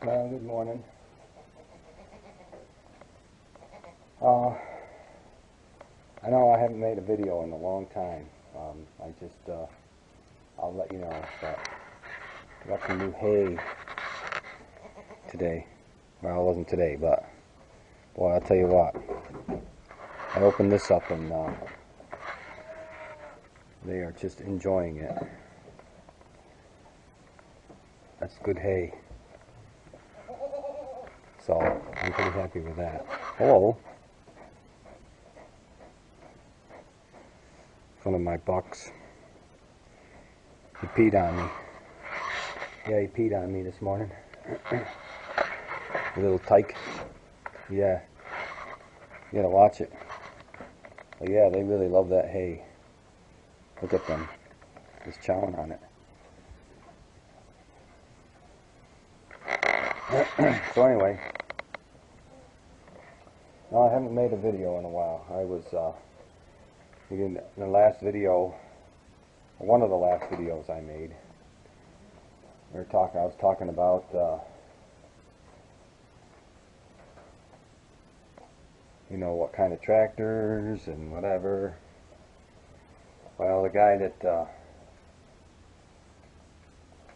Well, good morning. I know I haven't made a video in a long time. I'll let you know that I got some new hay today. Well, it wasn't today, but boy, I'll tell you what. I opened this up and they are just enjoying it. That's good hay. So I'm pretty happy with that. Hello. One of my bucks. He peed on me. Yeah, he peed on me this morning. A little tyke. Yeah. You gotta watch it. But yeah, they really love that hay. Look at them. Just chowing on it. So anyway. No, I haven't made a video in a while. I was in the last video, one of the last videos I made, I was talking about you know, what kind of tractors and whatever. Well, the guy that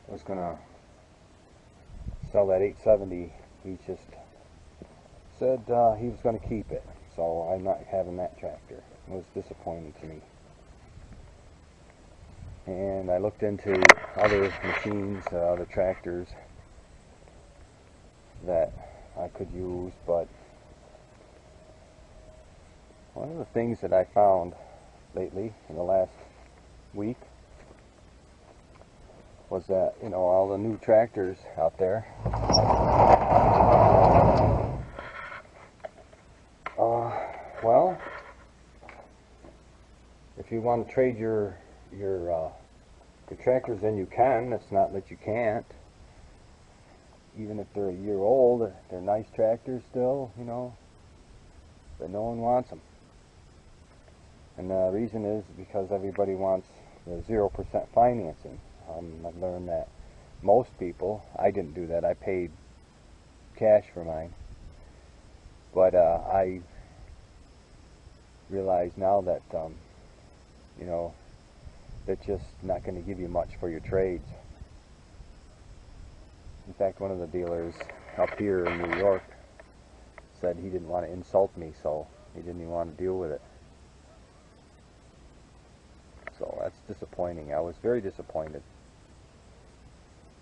was gonna sell that 870, he just said he was going to keep it, so I'm not having that tractor. It was disappointing to me. And I looked into other machines, other tractors that I could use, but one of the things that I found lately in the last week was that, you know, all the new tractors out there, well, if you want to trade your tractors in, you can. It's not that you can't. Even if they're a year old, they're nice tractors still, you know, but no one wants them. And the reason is because everybody wants the 0% financing. I've learned that most people, I didn't do that, I paid cash for mine, but I realize now that you know, they're just not going to give you much for your trades. In fact, one of the dealers up here in New York said he didn't want to insult me, so he didn't even want to deal with it. So that's disappointing. I was very disappointed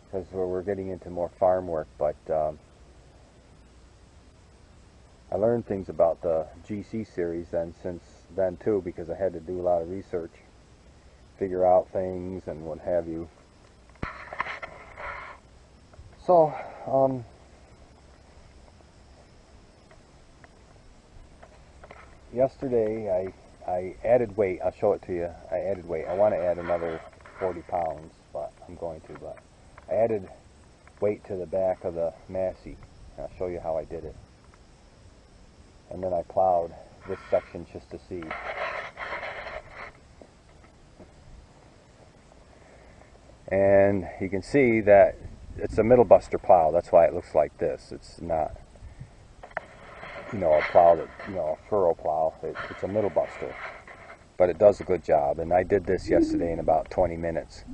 because we're getting into more farm work, but I learned things about the GC series since then too, because I had to do a lot of research, figure out things and what have you. So yesterday I added weight. I'll show it to you. I added weight. I want to add another 40 pounds, but I'm going to. But I added weight to the back of the Massey. I'll show you how I did it. And then I plowed this section just to see. And you can see that it's a middle buster plow. That's why it looks like this. It's not, you know, a plow that, you know, a furrow plow. It's a middle buster, but it does a good job. And I did this yesterday in about 20 minutes.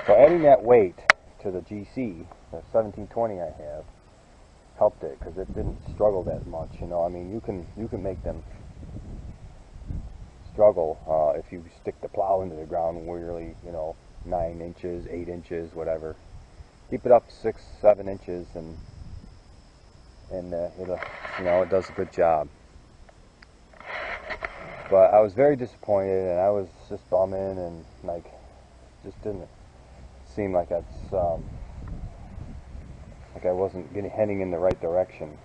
So adding that weight to the GC, the 1720 I have, helped it because it didn't struggle that much. You know, I mean, you can make them struggle if you stick the plow into the ground really, you know, 9 inches, 8 inches, whatever. Keep it up 6, 7 inches, and it'll, you know, it does a good job. But I was very disappointed, and I was just bumming, and like, just didn't seem like that's like I wasn't heading in the right direction.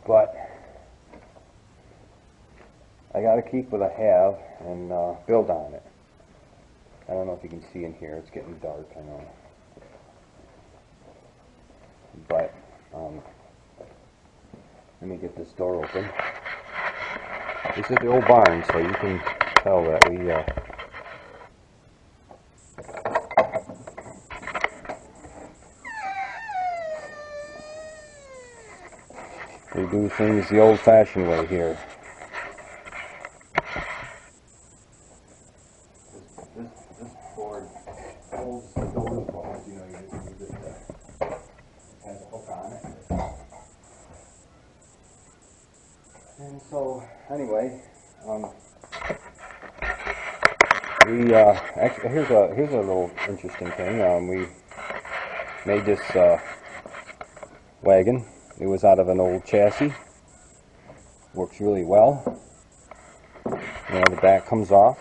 But I got to keep what I have and build on it. I don't know if you can see in here. It's getting dark, I know. But let me get this door open. This is the old barn, so you can tell that we We do things the old-fashioned way here. This board holds the door closed. You know, you just use it to, it has a hook on it. And so, anyway, we actually here's a little interesting thing. We made this wagon. It was out of an old chassis. Works really well. You know, the back comes off.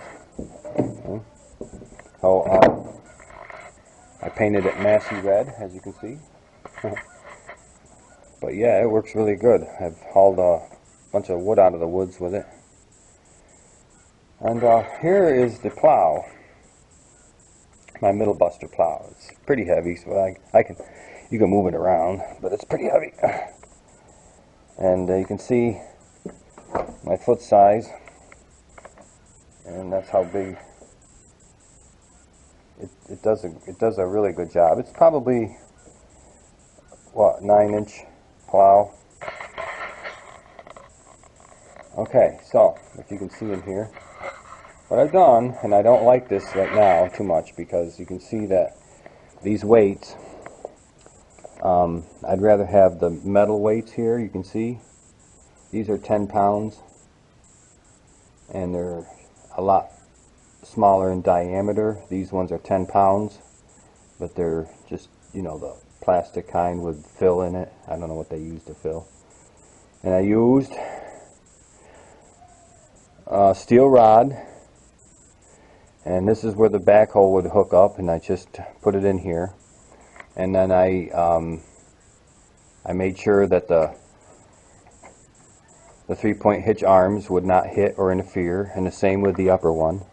Okay. So I painted it Massey red, as you can see. But yeah, it works really good. I've hauled a bunch of wood out of the woods with it. And here is the plow. My middle buster plow. It's pretty heavy, so you can move it around, but it's pretty heavy. And you can see my foot size, and that's how big it does. It does a really good job. It's probably what, 9-inch plow. Okay, so if you can see in here, what I've done, and I don't like this right now too much because you can see that these weights, I'd rather have the metal weights here. You can see these are 10 pounds and they're a lot smaller in diameter. These ones are 10 pounds, but they're just, you know, the plastic kind with fill in it. I don't know what they use to fill. And I used a steel rod, and this is where the backhoe would hook up, and I just put it in here. And then I made sure that the 3-point hitch arms would not hit or interfere, and the same with the upper one.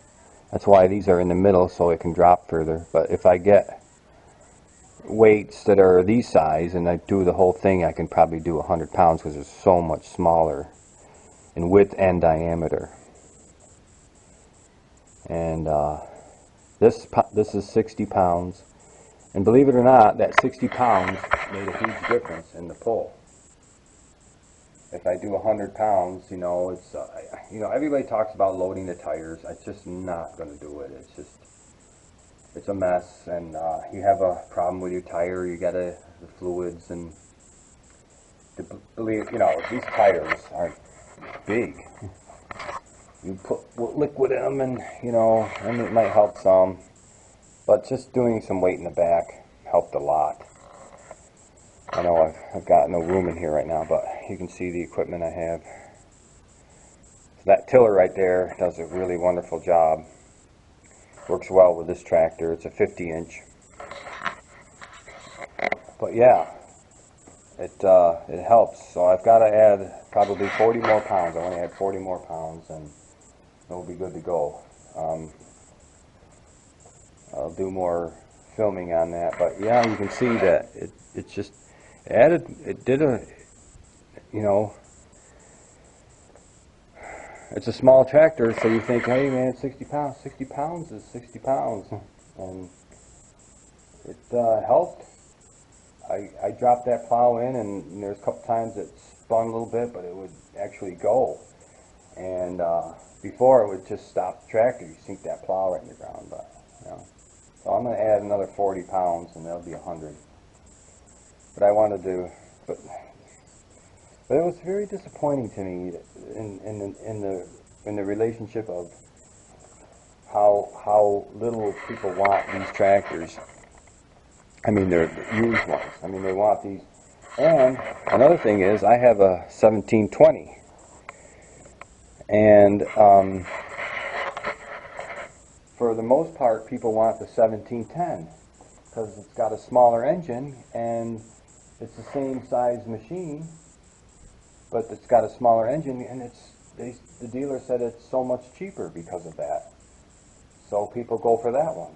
That's why these are in the middle, so it can drop further. But if I get weights that are these size and I do the whole thing, I can probably do 100 pounds because it's so much smaller in width and diameter. And this is 60 pounds. And believe it or not, that 60 pounds made a huge difference in the pull. If I do 100 pounds, you know, it's you know, everybody talks about loading the tires. I'm just not going to do it. It's a mess, and you have a problem with your tire. You got the fluids, and believe, you know, these tires aren't big. You put liquid in them, and you know, and it might help some. But just doing some weight in the back helped a lot. I know I've got no room in here right now, but you can see the equipment I have. So that tiller right there does a really wonderful job. Works well with this tractor. It's a 50-inch. But yeah, it helps. So I've got to add probably 40 more pounds. I want to add 40 more pounds, and it'll be good to go. I'll do more filming on that, but yeah, you can see that it just added, it did a, you know, it's a small tractor, so you think, hey man, it's 60 pounds. 60 pounds is 60 pounds, and it helped. I dropped that plow in, and there's a couple times it spun a little bit, but it would actually go. And before, it would just stop the tractor. You sink that plow right in the ground, but you know. So I'm going to add another 40 pounds, and that'll be 100. But I wanted to, but it was very disappointing to me in the relationship of how little people want these tractors. I mean, they're used ones. I mean, they want these. And another thing is, I have a 1720, and for the most part, people want the 1710 because it's got a smaller engine and it's the same size machine, but it's got a smaller engine, and the dealer said it's so much cheaper because of that. So people go for that one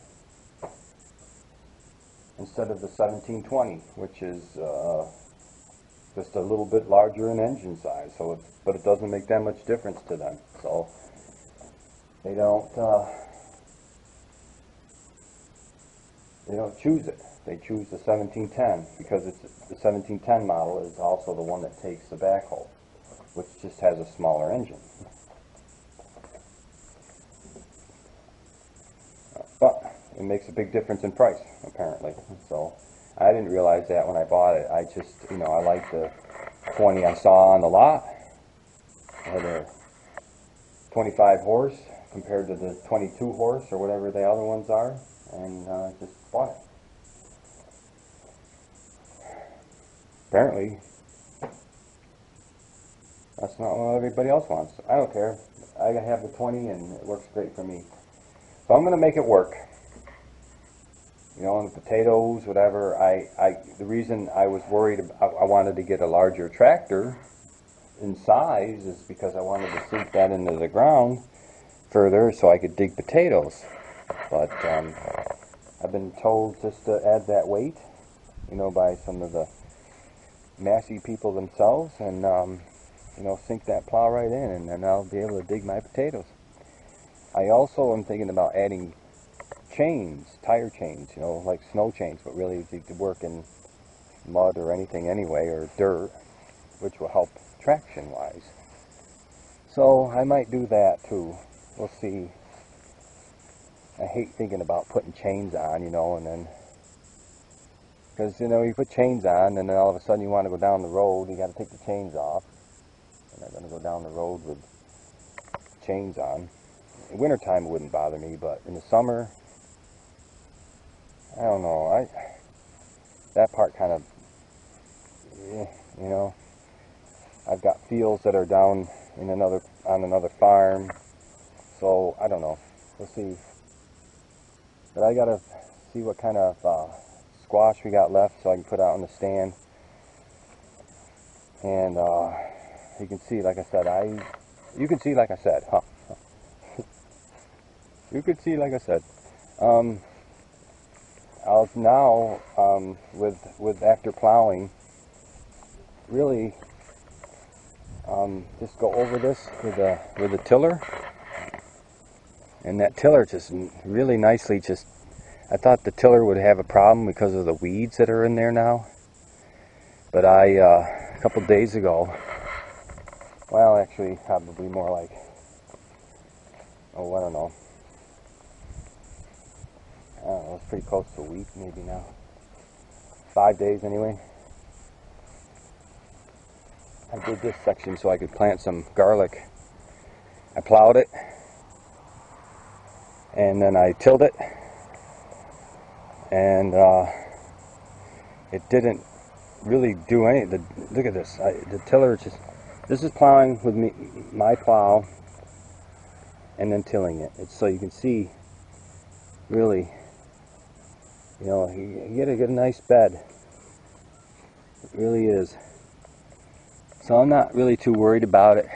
instead of the 1720, which is just a little bit larger in engine size. So but it doesn't make that much difference to them. So they don't choose it. they choose the 1710 because it's the 1710 model is also the one that takes the backhoe, which just has a smaller engine. But it makes a big difference in price, apparently. So I didn't realize that when I bought it. I just, you know, I liked the 20 I saw on the lot. It had a 25 horse compared to the 22 horse or whatever the other ones are, and just bought it. Apparently, that's not what everybody else wants. I don't care. I have the 20 and it works great for me. So I'm going to make it work. You know, and the potatoes, whatever. The reason I was worried I wanted to get a larger tractor in size is because I wanted to sink that into the ground further so I could dig potatoes. But I've been told just to add that weight, you know, by some of the Massey people themselves, and you know, sink that plow right in, and then I'll be able to dig my potatoes. I also am thinking about adding chains, tire chains, you know, like snow chains, but really to work in mud or anything anyway, or dirt, which will help traction-wise. So I might do that too. We'll see. I hate thinking about putting chains on, you know, and then, because, you know, you put chains on, and then all of a sudden you want to go down the road, you got to take the chains off. I'm not going to go down the road with chains on. In wintertime it wouldn't bother me, but in the summer, I don't know. That part kind of, you know. I've got fields that are down in on another farm, so I don't know. We'll see. But I gotta see what kind of squash we got left so I can put out on the stand. And you can see, like I said, you can see, like I said, huh? You can see, like I said. I'll now, with after plowing, really just go over this with the tiller, and that tiller just really nicely I thought the tiller would have a problem because of the weeds that are in there now, but a couple days ago, well, actually probably more like, oh, I don't know, it's pretty close to a week maybe now, 5 days anyway. I did this section so I could plant some garlic. I plowed it, and then I tilled it, and it didn't really do anything. Look at this. The tiller this is plowing with my plow, and then tilling it. It's so you can see, really, you know, you get a nice bed. It really is. So I'm not really too worried about it.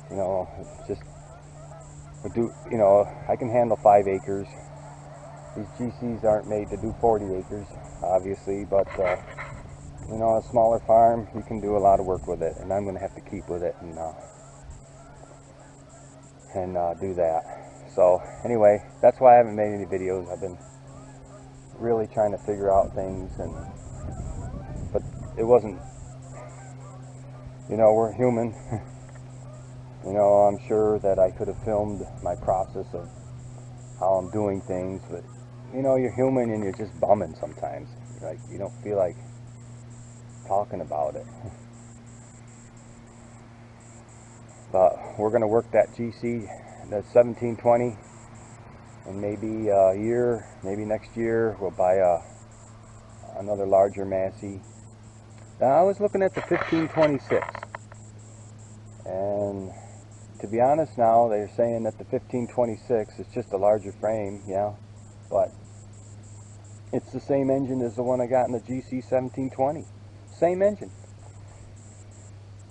You know, just you know, I can handle 5 acres. These GCs aren't made to do 40 acres, obviously, but you know, a smaller farm, you can do a lot of work with it, and I'm going to have to keep with it and do that. So anyway, that's why I haven't made any videos. I've been really trying to figure out things, but it wasn't, you know, we're human. You know, I'm sure that I could have filmed my process of how I'm doing things, but you know, you're human and you're just bumming sometimes. Like, you don't feel like talking about it. But we're going to work that GC, the 1720, and maybe a year, maybe next year, we'll buy another larger Massey. Now, I was looking at the 1526, and to be honest now, they're saying that the 1526 is just a larger frame, yeah, but it's the same engine as the one I got in the GC 1720. Same engine.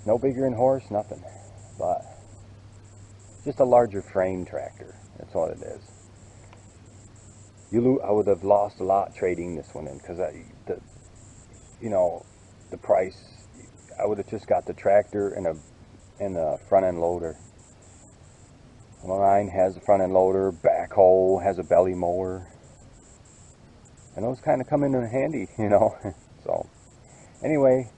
No bigger in horse, nothing. But just a larger frame tractor. That's all it is. I would have lost a lot trading this one in, because you know, the price. I would have just got the tractor and a front end loader. Mine has a front end loader, backhoe, has a belly mower. And those kind of come in handy, you know. So, anyway,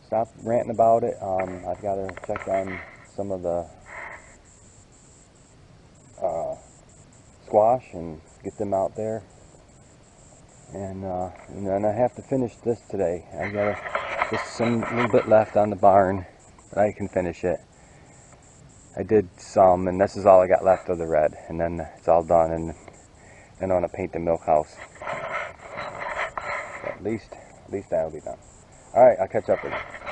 stop ranting about it. I've got to check on some of the squash and get them out there. And then I have to finish this today. I got just some little bit left on the barn, but I can finish it. I did some, and this is all I got left of the red, and then it's all done, and then I'm gonna paint the milk house. At least that'll be done. All right, I'll catch up with you.